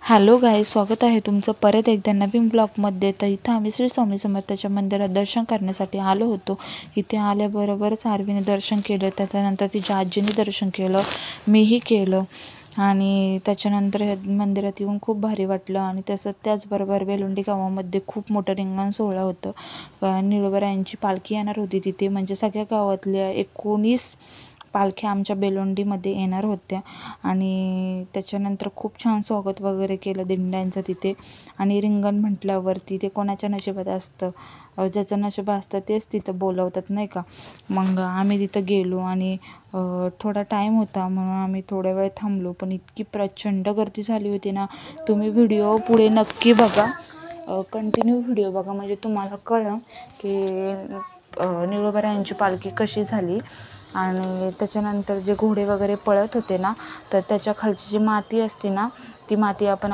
Hello guys, स्वागत आहे तुमचं परत एकदा नवीन ब्लॉगमध्ये। तर इथं आम्ही श्री स्वामी समर्थाच्या मंदिरात दर्शन करण्यासाठी आलो होतो। इथे आल्याबरोबरच आरवीने दर्शन केलं, त्याच्यानंतर तिच्या आजीने दर्शन केलं, मीही केलं आणि त्याच्यानंतर मंदिरात येऊन खूप भारी वाटलं। आणि त्याचबरोबर बेलुंडी गावामध्ये खूप मोठं रिंगण सोहळा होतं। निळोबारायांची पालखी येणार होती तिथे, म्हणजे सगळ्या गावातल्या 19 पालख्या आमच्या बेलुंडीमध्ये येणार होत्या। आणि त्याच्यानंतर खूप छान स्वागत वगैरे केलं दिंड्यांचं तिथे। आणि रिंगण म्हटल्यावरती ते कोणाच्या नशिबात असतं, ज्याचं नशीब असतं तेच तिथं बोलवतात, नाही का। मग आम्ही तिथं गेलो आणि थोडा टाईम होता म्हणून आम्ही थोड्या वेळ थांबलो, पण इतकी प्रचंड गर्दी झाली होती ना। तुम्ही व्हिडिओ पुढे नक्की बघा, कंटिन्यू व्हिडिओ बघा, म्हणजे तुम्हाला कळलं की निळोबारायांची पालखी कशी झाली। आणि त्याच्यानंतर जे घोडे वगैरे पळत होते ना, तर त्याच्या खालची जी माती असते ना, ती माती आपण